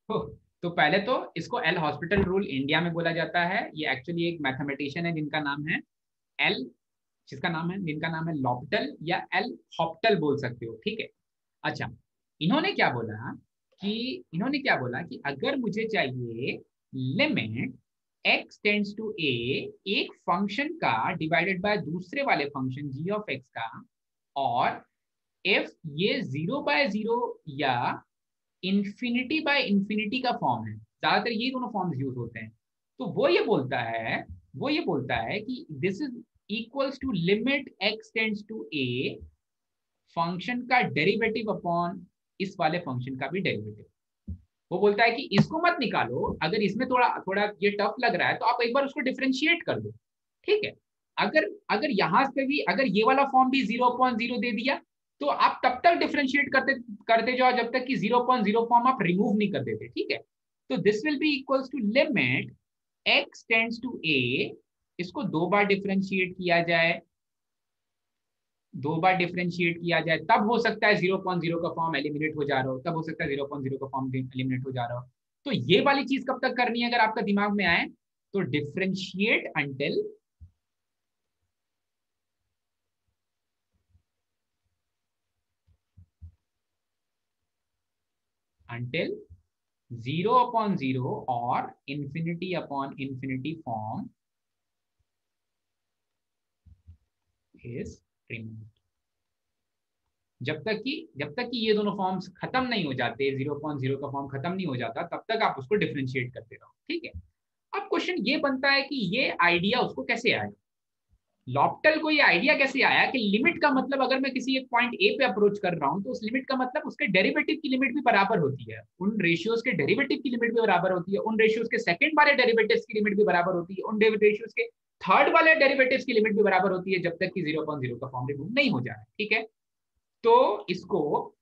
तो पहले तो इसको एल हॉस्पिटल रूल इंडिया में बोला जाता है। ये एक्चुअली एक मैथमेटिशियन है जिनका नाम है एल, जिनका नाम है लॉप्टल या एल हॉप्टल बोल सकते हो, ठीक है। अच्छा, इन्होंने क्या बोला कि अगर मुझे चाहिए limit x tends to a, एक फंक्शन का डिवाइडेड बाय दूसरे वाले फंक्शन g ऑफ x का, और इफ ये 0/0 या इंफिनिटी बाय इंफिनिटी का फॉर्म है, ज्यादातर ये दोनों फॉर्म्स यूज होते हैं, तो वो ये बोलता है कि this is equals to limit x tends to a, function का डेरिवेटिव अपॉन इस वाले फंक्शन का भी डेरिवेटिव। वो बोलता है कि इसको मत निकालो, अगर इसमें थोड़ा थोड़ा ये टफ लग रहा है तो आप एक बार उसको डिफरेंशिएट कर दो, ठीक है। अगर अगर यहां पे भी अगर ये वाला फॉर्म भी 0/0 दे दिया, तो आप तब तक डिफरेंशिएट करते करते जाओ जब तक कि 0/0 फॉर्म आप रिमूव नहीं कर देते, ठीक है। तो this will be equals to limit x tends to a, इसको दो बार डिफरेंशिएट किया जाए, तब हो सकता है 0/0 का फॉर्म एलिमिनेट हो जा रहा हो, तब हो सकता है 0/0 का फॉर्म एलिमिनेट हो जा रहा हो। तो ये वाली चीज कब तक करनी है अगर आपका दिमाग में आए, तो डिफरेंशिएट अंटिल 0/0 और इंफिनिटी फॉर्म इज रिमूव्ड। जब तक कि ये दोनों फॉर्म्स खत्म नहीं हो जाते, 0/0 का फॉर्म खत्म नहीं हो जाता, तब तक आप उसको डिफरेंशिएट करते रहो, ठीक है। अब क्वेश्चन ये बनता है कि ये आइडिया उसको कैसे आया, लॉप्टल को ये आइडिया कैसे आया कि लिमिट का मतलब अगर मैं किसी एक पॉइंट ए पे अप्रोच कर रहा हूं तो उस लिमिट का मतलब उसके डेरिवेटिव की लिमिट भी बराबर होती है, उन रेशियोज के डेरिवेटिव की लिमिट भी बराबर होती है, उन रेशियोज के सेकंड वाले डेरिवेटिव्स की लिमिट भी बराबर होती है, उन रेशियोज के थर्ड वाले डेरिवेटिव्स की लिमिट भी बराबर होती है, जब तक कि 0/0 का फॉर्म रिमूव नहीं हो जाए, ठीक है। तो इसको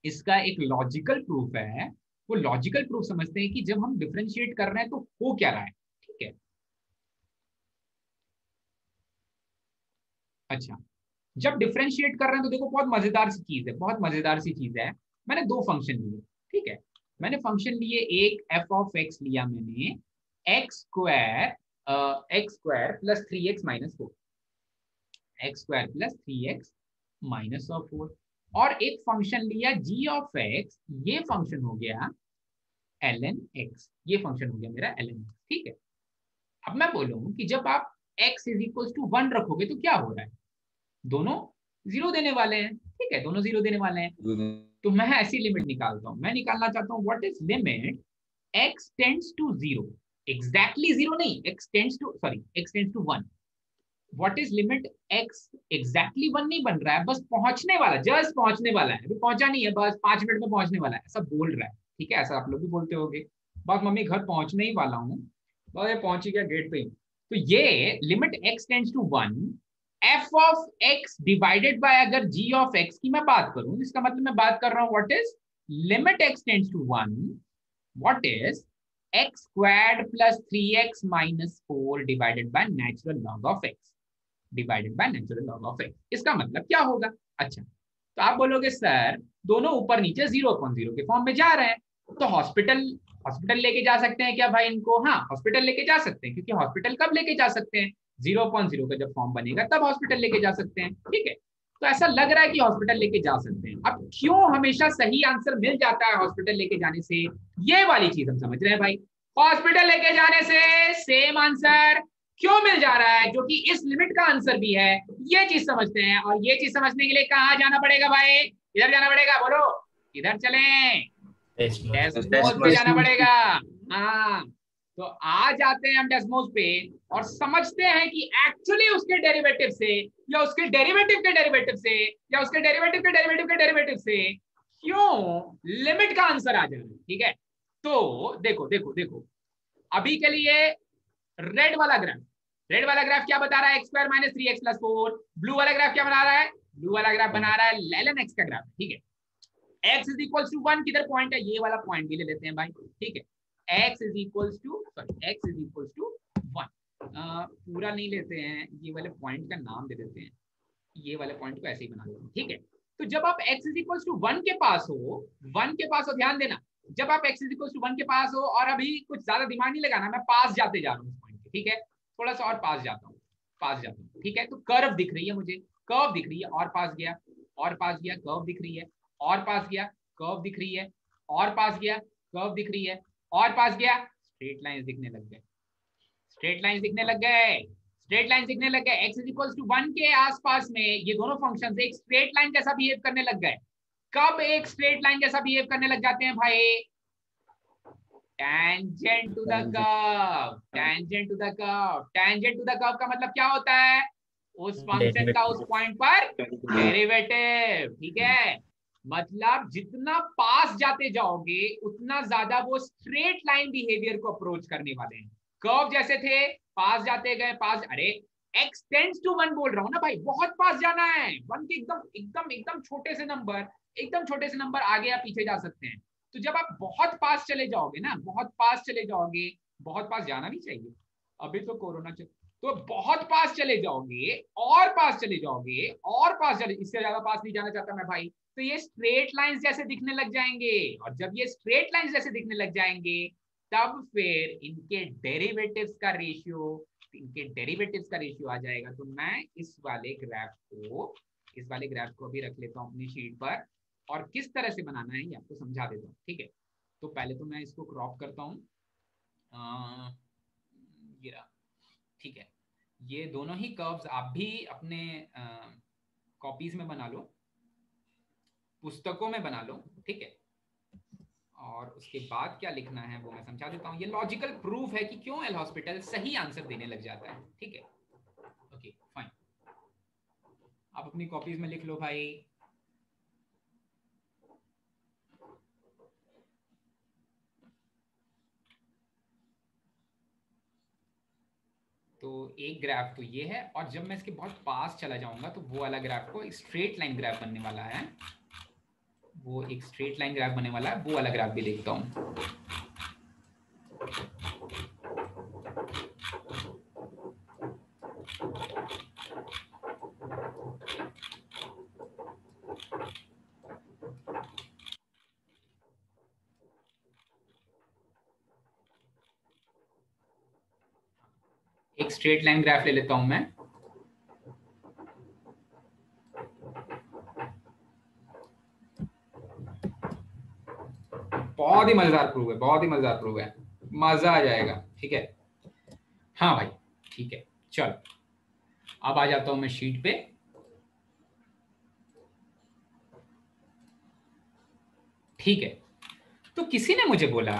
इसका एक लॉजिकल प्रूफ है, वो लॉजिकल प्रूफ समझते हैं कि जब हम डिफरेंशिएट कर रहे हैं तो हो क्या रहा है, ठीक है। अच्छा, जब डिफरेंशिएट कर रहे हैं तो देखो बहुत मजेदार सी चीज है। मैंने दो फंक्शन लिए, ठीक है। मैंने फंक्शन लिए, एक एफ ऑफ एक्स लिया मैंने, x square plus 3x-4, x² + 3x-4, और एक फंक्शन लिया g ऑफ x, ये फंक्शन हो गया ln x, ये फंक्शन हो गया मेरा ln x, ठीक है। अब मैं बोलूं कि जब आप x इज इक्वल टू 1 रखोगे तो क्या हो रहा है, दोनों जीरो देने वाले हैं, ठीक है, दोनों जीरो देने वाले हैं। तो मैं ऐसी लिमिट निकालता हूं, मैं निकालना चाहता हूं what is limit x tends to 0, exactly 0 नहीं, x tends to 1, what is limit x exactly 1 नहीं बन रहा है, बस पहुंचने वाला, जस्ट पहुंचने वाला है, अभी पहुंचा नहीं है, बस 5 मिनट में पहुंचने वाला है, ऐसा बोल रहा है, ठीक है। ऐसा आप लोग भी बोलते होगे, बस मम्मी घर पहुंचने ही वाला हूँ, बस ये पहुंच ही गया गेट पे ही। तो ये limit x tends to 1, f of x divided by अगर g ऑफ x की मैं बात करूं, इसका मतलब मैं बात कर रहा हूं what is limit x tends to 1, what is x² + 3x-4 divided by natural log of x, इसका मतलब क्या होगा। अच्छा, तो आप बोलोगे सर दोनों ऊपर नीचे 0/0 के फॉर्म में जा रहे हैं, तो हॉस्पिटल लेके जा सकते हैं क्या भाई इनको, हाँ हॉस्पिटल लेके जा सकते हैं, क्योंकि हॉस्पिटल कब लेके जा सकते हैं, 0/0 का जब फॉर्म बनेगा तब हॉस्पिटल लेके जा सकते हैं, ठीक है। तो ऐसा लग रहा है कि हॉस्पिटल लेके जा सकते हैं। अब क्यों हमेशा सही आंसर मिल जाता है हॉस्पिटल लेके जाने से, ये वाली चीज हम समझ रहे हैं भाई, हॉस्पिटल लेके जाने से सेम आंसर क्यों मिल जा रहा है, जो कि इस लिमिट का आंसर भी है, ये चीज समझते हैं। और ये चीज समझने के लिए कहाँ जाना पड़ेगा भाई, इधर जाना पड़ेगा, बोलो इधर चलें, डेस्मोस पे जाना पड़ेगा। हाँ, तो आ जाते हैं हम डेस्मोस पे और समझते हैं कि एक्चुअली उसके डेरिवेटिव से या उसके डेरिवेटिव के डेरिवेटिव से या उसके डेरिवेटिव के डेरिवेटिव के डेरिवेटिव से क्यों लिमिट का आंसर आ जा रहा है, ठीक है। तो देखो देखो देखो, अभी के लिए रेड वाला ग्राफ क्या बता रहा है, x² - 3x+4, ब्लू वाला ग्राफ क्या बना रहा है, ब्लू वाला ग्राफ बना रहा है ln x का ग्राफ, ठीक है। x इज इक्वल टू 1 किधर पॉइंट है, ये वाला पॉइंट भी ले लेते हैं भाई, ठीक है। x इज इक्वल टू 1, पूरा नहीं लेते हैं, ये वाले पॉइंट का नाम दे देते हैं, ये वाले पॉइंट को ऐसे ही बना देते हैं, ठीक है। तो जब आप x इज इक्वल टू 1 के पास हो, ध्यान देना, जब आप x इज इक्वल टू 1 के पास हो और अभी कुछ ज्यादा दिमाग नहीं लगाना, मैं पास जाते जा रहा हूँ उस पॉइंट के, ठीक है, थोड़ा सा और पास जाता हूँ, पास जाता हूँ, ठीक है, तो कर्व दिख रही है मुझे, कर्व दिख रही है, और पास गया, और पास गया, कर्व दिख रही है, और पास गया, कर्व दिख रही है, और पास गया, कर्व दिख रही है, और पास गया, स्ट्रेट लाइन दिखने लग गए, स्ट्रेट लाइन दिखने लग गए, स्ट्रेट लाइन दिखने लग गए, x इज इक्वल टू 1 के आसपास में ये दोनों फंक्शंस एक स्ट्रेट लाइन जैसा बिहेव करने लग गए। कब एक स्ट्रेट लाइन जैसा बिहेव करने लग जाते हैं भाई? Tangent to the curve, tangent to the curve, tangent to the curve का मतलब क्या होता है? उस फंक्शन का उस पॉइंट पर डेरिवेटिव, ठीक है, मतलब जितना पास जाते जाओगे उतना ज्यादा वो स्ट्रेट लाइन बिहेवियर को अप्रोच करने वाले हैं। कर्व जैसे थे, पास जाते गए, पास, अरे x टेंड्स टू 1 बोल रहा हूं ना भाई, बहुत पास जाना है, 1 के एकदम एकदम एकदम छोटे से नंबर, एकदम छोटे से नंबर आगे या पीछे जा सकते हैं। तो जब आप बहुत पास चले जाओगे ना, बहुत पास चले जाओगे, बहुत पास जाना भी चाहिए, अभी तो कोरोना चल, तो बहुत पास चले जाओगे, और पास चले जाओगे, और पास चले, इससे ज्यादा पास नहीं जाना चाहता मैं भाई, तो ये स्ट्रेट लाइंस जैसे दिखने लग जाएंगे, और जब ये स्ट्रेट लाइंस जैसे दिखने लग जाएंगे तब फिर इनके डेरिवेटिव्स का रेशियो, इनके डेरिवेटिव्स का रेशियो आ जाएगा। तो मैं इस वाले ग्राफ को अभी रख लेता हूँ अपनी शीट पर, और किस तरह से बनाना है ये आपको समझा देता हूँ, ठीक है। तो पहले तो मैं इसको क्रॉप करता हूँ, ये रहा, ठीक है, ये दोनों ही कर्व्स आप भी अपने कॉपीज में बना लो, पुस्तकों में बना लो, ठीक है, और उसके बाद क्या लिखना है वो मैं समझा देता हूँ। ये लॉजिकल प्रूफ है कि क्यों एल हॉस्पिटल सही आंसर देने लग जाता है, ठीक है, ओके फाइन, आप अपनी कॉपीज में लिख लो भाई। तो एक ग्राफ तो ये है, और जब मैं इसके बहुत पास चला जाऊंगा तो वो वाला ग्राफ को स्ट्रेट लाइन ग्राफ बनने वाला है, वो एक स्ट्रेट लाइन ग्राफ बनने वाला है, वो वाला ग्राफ भी देखता हूँ। एक स्ट्रेट लाइन ग्राफ ले लेता हूं मैं, बहुत ही मजेदार प्रूफ है, बहुत ही मजेदार प्रूफ है, मजा आ जाएगा, ठीक है। हाँ भाई ठीक है, चलो अब आ जाता हूं मैं शीट पे। ठीक है, तो किसी ने मुझे बोला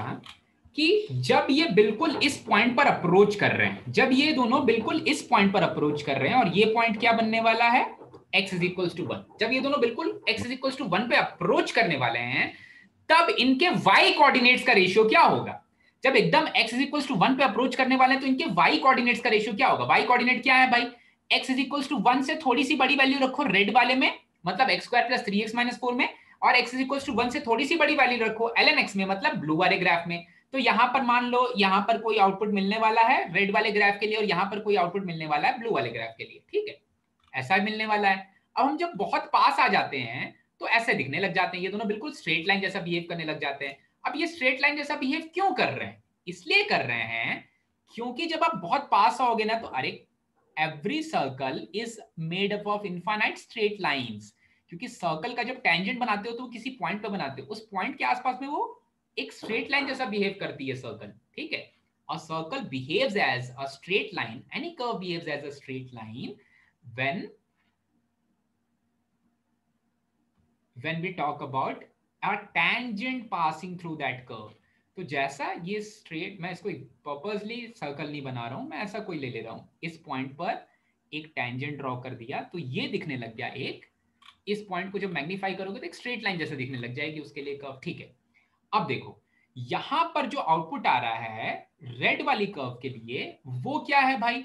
कि जब ये बिल्कुल इस पॉइंट पर अप्रोच कर रहे हैं, जब ये दोनों बिल्कुल इस पॉइंट पर अप्रोच कर रहे हैं, और ये पॉइंट क्या बनने वाला है? x इज इक्वल टू 1, जब ये दोनों बिल्कुल x इज इक्वल टू 1 पे अप्रोच करने वाले हैं, तब इनके y कोऑर्डिनेट्स का रेशियो क्या होगा? जब एकदम x इज इक्वल टू 1 पे अप्रोच करने वाले हैं तो इनके y कोऑर्डिनेट्स का रेशियो क्या होगा? y कोऑर्डिनेट क्या है भाई? x इज इक्वल टू 1 से थोड़ी सी बड़ी वैल्यू रखो रेड वाले में, मतलब x square plus 3x minus 4 में, और x इज इक्वल टू 1 से थोड़ी सी बड़ी वैल्यू रखो ln x में, मतलब ब्लू वाले ग्राफ में। तो यहां पर मान लो यहां पर कोई आउटपुट मिलने वाला है रेड वाले ग्राफ के लिए, और यहां पर कोई आउटपुट मिलने वाला है ब्लू वाले ग्राफ के लिए, ठीक है, ऐसा मिलने वाला है। अब हम जब बहुत पास आ जाते हैं तो ऐसे दिखने लग जाते हैं, ये दोनों बिल्कुल स्ट्रेट लाइन जैसा बिहेव करने लग जाते हैं। अब ये स्ट्रेट लाइन जैसा बिहेव क्यों कर रहे हैं? इसलिए कर रहे हैं क्योंकि जब आप बहुत पास आओगे ना, तो अरे every circle is made up of infinite straight lines, क्योंकि सर्कल का जब टेंजेंट बनाते हो तो वो किसी पॉइंट पे बनाते हो, उस पॉइंट के आसपास में वो एक स्ट्रेट लाइन जैसा बिहेव करती है सर्कल, ठीक है। A circle behaves as a straight line, any curve behaves as a straight line when we talk about a tangent passing through that curve। तो जैसा ये स्ट्रेट, मैं इसको पर्पसली सर्कल नहीं बना रहा हूं, मैं ऐसा कोई ले ले रहा हूं, इस पॉइंट पर एक टेंजेंट ड्रॉ कर दिया तो ये दिखने लग गया एक, इस पॉइंट को जब मैग्नीफाई करोगे तो एक स्ट्रेट लाइन जैसा दिखने लग जाएगी उसके लिए कर्व, ठीक है। अब देखो यहां पर जो आउटपुट आ रहा है रेड वाली कर्व के लिए, वो क्या है भाई?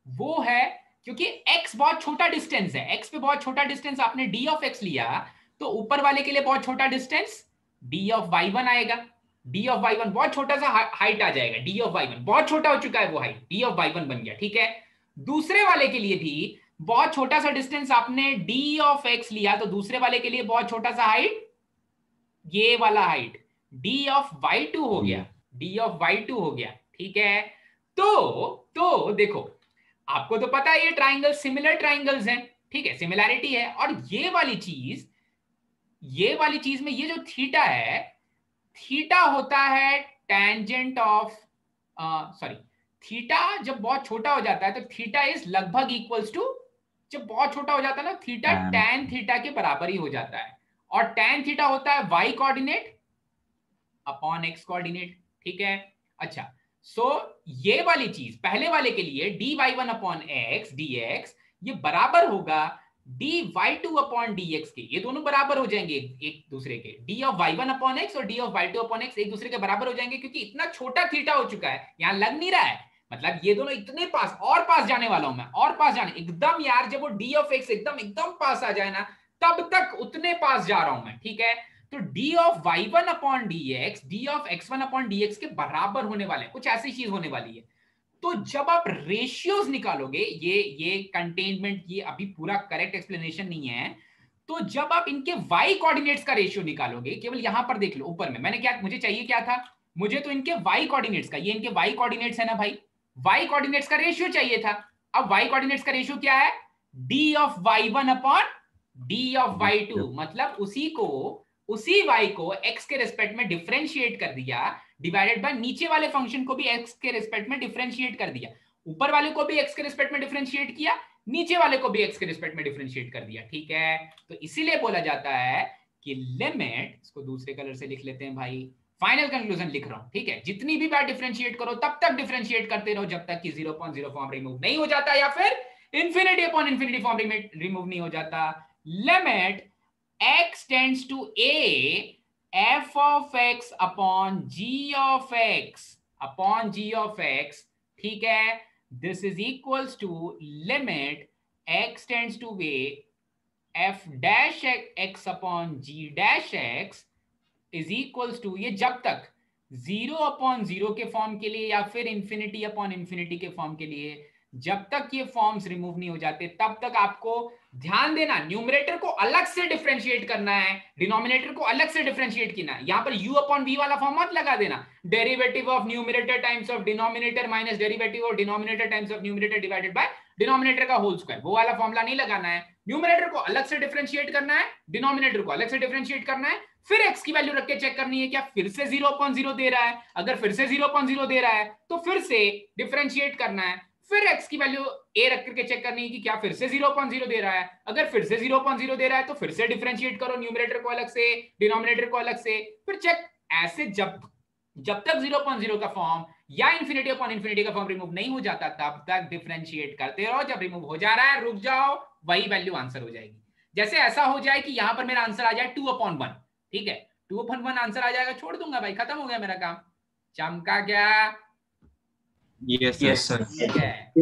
वो है, क्योंकि x बहुत छोटा डिस्टेंस है, x पे बहुत छोटा डिस्टेंस, आपने d ऑफ x लिया, तो ऊपर वाले के लिए बहुत छोटा डिस्टेंस d ऑफ y1 आएगा, d ऑफ y1 बहुत छोटा सा हाइट आ जाएगा, d ऑफ y1 बहुत छोटा हो चुका है वो हाइट, d ऑफ y1 बन गया, ठीक है। दूसरे वाले के लिए भी बहुत छोटा सा डिस्टेंस, आपने d ऑफ x लिया, तो दूसरे वाले के लिए बहुत छोटा सा हाइट, ये वाला हाइट, डी ऑफ y2 हो गया, डी ऑफ y2 हो गया, ठीक है। तो देखो आपको तो पता है ये ट्राइंगल सिमिलर ट्राइंगल्स हैं, ठीक है, सिमिलैरिटी है। और ये वाली चीज में ये जो थीटा है, थीटा होता है टेंजेंट ऑफ, सॉरी, थीटा जब बहुत छोटा हो जाता है तो थीटा इज लगभग इक्वल्स टू, जब बहुत छोटा हो जाता है ना थीटा tan थीटा के बराबर ही हो जाता है। और tan थीटा होता है y coordinate upon x coordinate, ठीक है। अच्छा, सो ये वाली चीज पहले वाले के लिए dy1 अपॉन x dx ये बराबर होगा dy2 अपॉन dx के, ये दोनों बराबर हो जाएंगे एक दूसरे के, d of y1 upon x और d of y2 upon x एक दूसरे के बराबर हो जाएंगे, क्योंकि इतना छोटा थीटा हो चुका है, यहां लग नहीं रहा है, मतलब ये दोनों इतने पास, और पास जाने वाला हूं मैं, और पास जाने एकदम यार, जब वो d ऑफ x एकदम पास आ जाए ना तब तक उतने पास जा रहा हूं मैं, ठीक है। तो d of y1 upon dx d of x1 upon dx के बराबर होने वाले, कुछ ऐसी चीज होने वाली है। तो जब आप रेशियोज निकालोगे, ये कंटेनमेंट, ये अभी पूरा करेक्ट एक्सप्लेनेशन नहीं है, तो जब आप इनके y कोऑर्डिनेट्स का रेशियो निकालोगे, केवल यहां पर देख लो ऊपर में मैंने क्या, मुझे चाहिए क्या था, मुझे तो इनके y कोऑर्डिनेट्स का, ये इनके y कोऑर्डिनेट्स है ना भाई, y कोऑर्डिनेट्स का रेशियो चाहिए था। अब y कोऑर्डिनेट्स का रेशियो क्या है, d of y1 upon d of y2, मतलब उसी y को x के रिस्पेक्ट में डिफरेंशिएट कर दिया, डिवाइडेड बाय नीचे वाले फंक्शन को भी x के रिस्पेक्ट में डिफरेंशिएट कर दिया, ऊपर वाले को भी x के रिस्पेक्ट में डिफरेंशिएट किया, नीचे वाले को भी x के रिस्पेक्ट में डिफरेंशिएट कर दिया, ठीक है। तो इसीलिए बोला जाता है कि लिमिट, इसको दूसरे कलर से लिख लेते हैं भाई, फाइनल कंक्लूजन लिख रहा हूं, ठीक है, जितनी भी बार डिफरेंशिएट करो तब तक डिफरेंशिएट करते रहो जब तक कि 0.0 फॉर्म रिमूव नहीं हो जाता, या फिर infinity upon infinity form remove नहीं हो जाता। Limit x tends to a f of x upon g of x upon g of x, ठीक है, this is equals to limit x tends to a f dash x upon g dash x is equals to, ये जब तक 0/0 के form के लिए या फिर इंफिनिटी अपॉन इंफिनिटी के फॉर्म के लिए, जब तक ये फॉर्म्स रिमूव नहीं हो जाते तब तक आपको ध्यान देना, न्यूमरेटर को अलग से डिफरेंशिएट करना है, डिनोमिनेटर को अलग से डिफरेंशिएट करना है। यहां पर u अपॉन v वाला फॉर्म मत लगा देना, derivative of numerator times of denominator minus derivative of denominator times of numerator divided by denominator का होल स्क्वायर, वो वाला फॉर्मूला नहीं लगाना है। न्यूमरेटर को अलग से डिफरेंशिएट करना है, डिनोमिनेटर को अलग से डिफरेंशिएट करना है, फिर x की वैल्यू रख के चेक करनी है क्या फिर से 0/0 दे रहा है, अगर फिर से 0/0 दे रहा है तो फिर से डिफरेंशिएट करना है, फिर x की वैल्यू a रख करके चेक करनी है कि क्या फिर से 0/0 दे रहा है, अगर फिर से 0/0 दे रहा है तो फिर से डिफरेंशिएट करो, न्यूमरेटर को अलग से डिनोमिनेटर को अलग से, फिर चेक, ऐसे जब तक 0/0 का फॉर्म या इंफिनिटी अपॉन इंफिनिटी का फॉर्म रिमूव नहीं हो जाता तब तक डिफरेंशिएट करते रहो, जब रिमूव हो जा रहा है रुक जाओ, वही वैल्यू आंसर हो जाएगी। जैसे ऐसा हो जाए कि यहां पर मेरा आंसर आ जाए 2/1, ठीक है, 2/1 आंसर आ जाएगा, छोड़ दूंगा भाई, खत्म हो गया मेरा काम, चमका क्या? Yes sir. ठीक है।